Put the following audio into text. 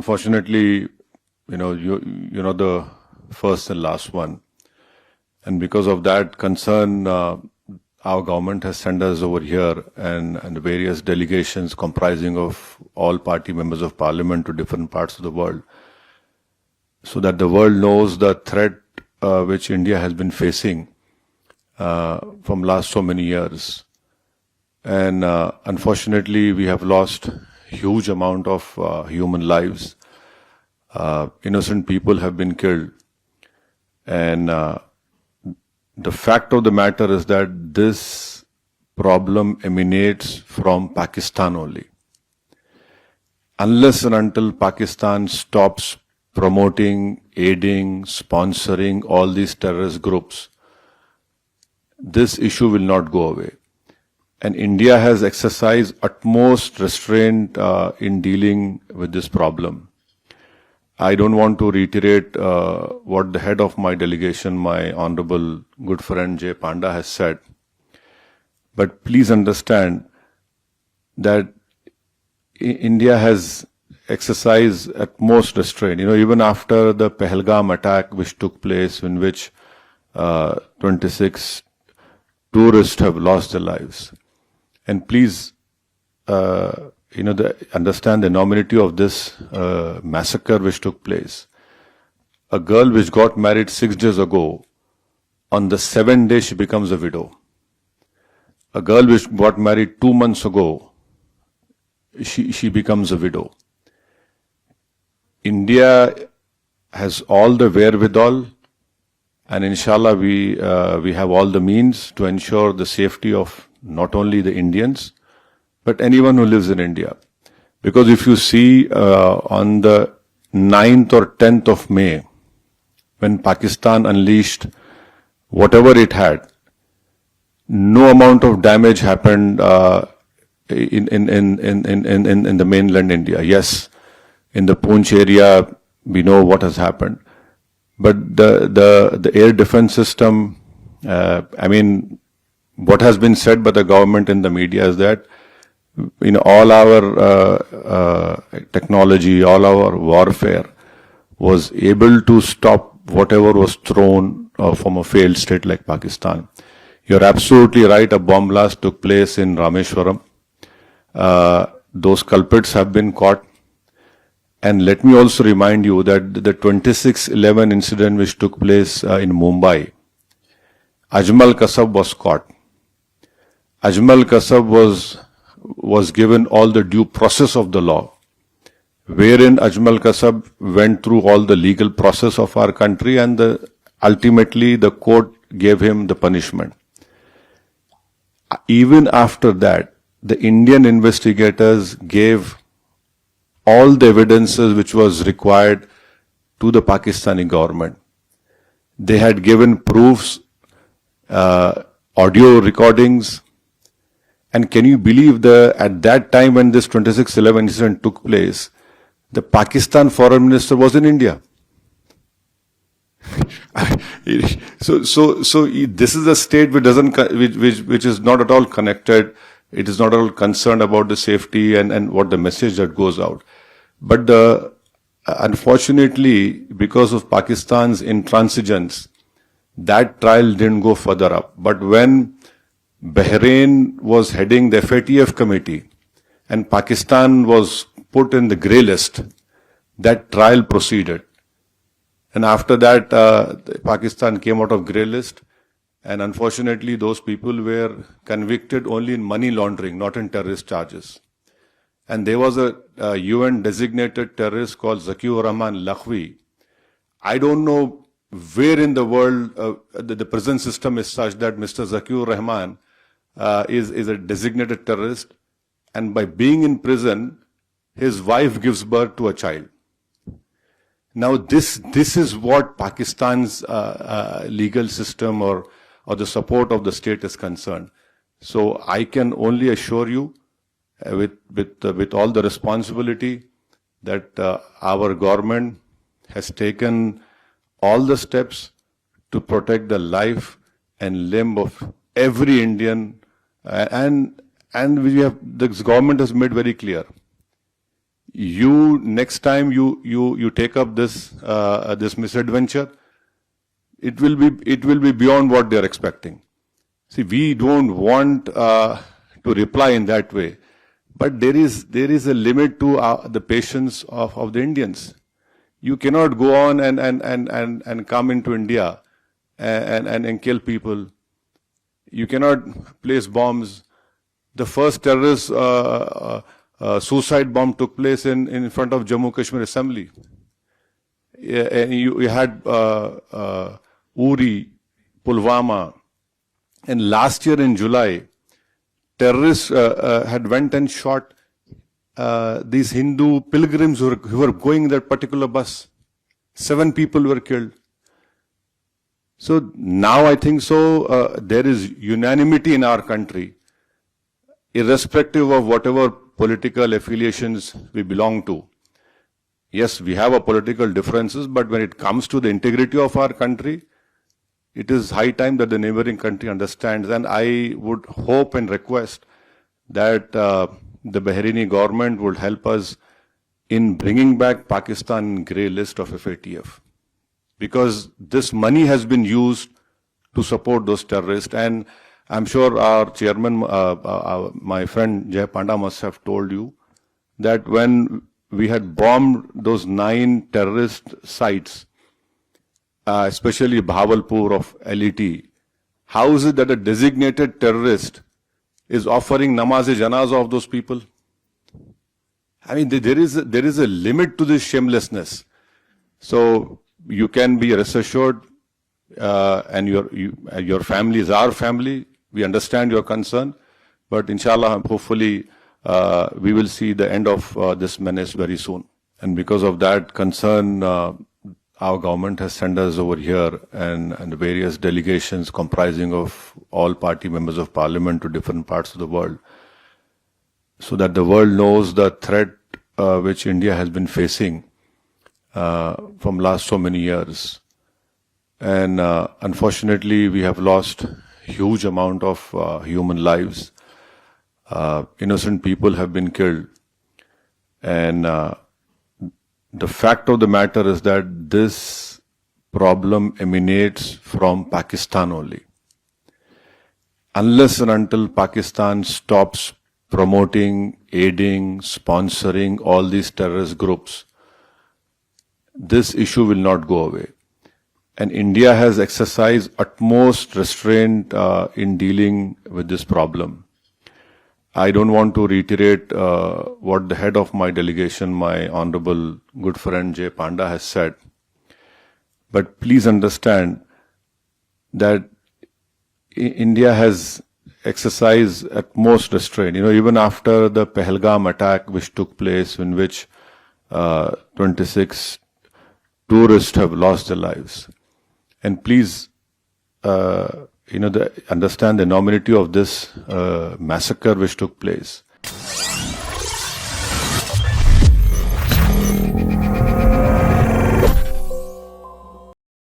unfortunately, you're not the first and last one. And because of that concern, our government has sent us over here and various delegations comprising of all party members of parliament to different parts of the world, so that the world knows the threat which India has been facing from last so many years. And unfortunately, we have lost huge amount of human lives. Innocent people have been killed. And the fact of the matter is that this problem emanates from Pakistan only. Unless and until Pakistan stops promoting, aiding, sponsoring all these terrorist groups, this issue will not go away. And India has exercised utmost restraint in dealing with this problem. I don't want to reiterate what the head of my delegation, my honorable good friend Jay Panda, has said. But please understand that India has exercised utmost restraint. Even after the Pahalgam attack which took place, in which 26 tourists have lost their lives. And please, understand the enormity of this massacre which took place. A girl which got married 6 days ago, on the 7th day she becomes a widow. A girl which got married 2 months ago, she becomes a widow. India has all the wherewithal, and inshallah we have all the means to ensure the safety of not only the Indians, but anyone who lives in India. Because if you see on the 9th or 10th of May, when Pakistan unleashed whatever it had, no amount of damage happened in the mainland India. Yes, in the Poonch area, we know what has happened. But the air defense system, what has been said by the government in the media is that all our technology, all our warfare was able to stop whatever was thrown from a failed state like Pakistan. You're absolutely right, a bomb blast took place in Rameshwaram. Those culprits have been caught. And let me also remind you that the 26/11 incident which took place in Mumbai, Ajmal Kasab was caught. Ajmal Kasab was given all the due process of the law, wherein Ajmal Kasab went through all the legal process of our country, and ultimately the court gave him the punishment. Even after that, the Indian investigators gave all the evidences which was required to the Pakistani government. They had given proofs, audio recordings. And can you believe at that time when this 26/11 incident took place, the Pakistan foreign minister was in India. So this is a state which is not at all connected. It is not at all concerned about the safety and what the message that goes out. But unfortunately, because of Pakistan's intransigence, that trial didn't go further up. But when Bahrain was heading the FATF committee and Pakistan was put in the grey list, that trial proceeded. And after that, Pakistan came out of grey list, and unfortunately those people were convicted only in money laundering, not in terrorist charges. And there was a UN designated terrorist called Zakiur Rahman Lakhvi. I don't know where in the world the prison system is such that Mr. Zakiur Rahman is a designated terrorist, and by being in prison, his wife gives birth to a child. Now this is what Pakistan's legal system or the support of the state is concerned. So I can only assure you, with all the responsibility, that our government has taken all the steps to protect the life and limb of every Indian, and this government has made very clear. you next time you take up this this misadventure, it will be beyond what they are expecting. See, we don't want to reply in that way, but there is a limit to the patience of the Indians. You cannot go on and come into India and kill people. You cannot place bombs. The first terrorist suicide bomb took place in front of Jammu Kashmir Assembly. And you had Uri, Pulwama, and last year in July, terrorists had went and shot these Hindu pilgrims who were going in that particular bus. 7 people were killed. So now I think there is unanimity in our country, irrespective of whatever political affiliations we belong to. Yes, we have our political differences, but when it comes to the integrity of our country, it is high time that the neighboring country understands. And I would hope and request that the Bahraini government would help us in bringing back Pakistan in grey list of FATF. Because this money has been used to support those terrorists. And I'm sure our chairman, my friend Jay Panda must have told you that when we had bombed those 9 terrorist sites, especially Bahawalpur of LET, how is it that a designated terrorist is offering namaz-e-janazah of those people? I mean, there is a limit to this shamelessness. So you can be rest assured, and your family is our family. We understand your concern, but inshallah, hopefully, we will see the end of this menace very soon. And because of that concern, our government has sent us over here and various delegations comprising of all party members of parliament to different parts of the world, so that the world knows the threat which India has been facing from last so many years. And unfortunately, we have lost huge amount of human lives. Innocent people have been killed. And the fact of the matter is that this problem emanates from Pakistan only. Unless and until Pakistan stops promoting, aiding, sponsoring all these terrorist groups, this issue will not go away. And India has exercised utmost restraint in dealing with this problem. I don't want to reiterate what the head of my delegation, my honorable good friend Jay Panda has said. But please understand that India has exercised utmost restraint. You know, even after the Pahalgam attack which took place, in which 26 tourists have lost their lives. And please, understand the enormity of this massacre which took place.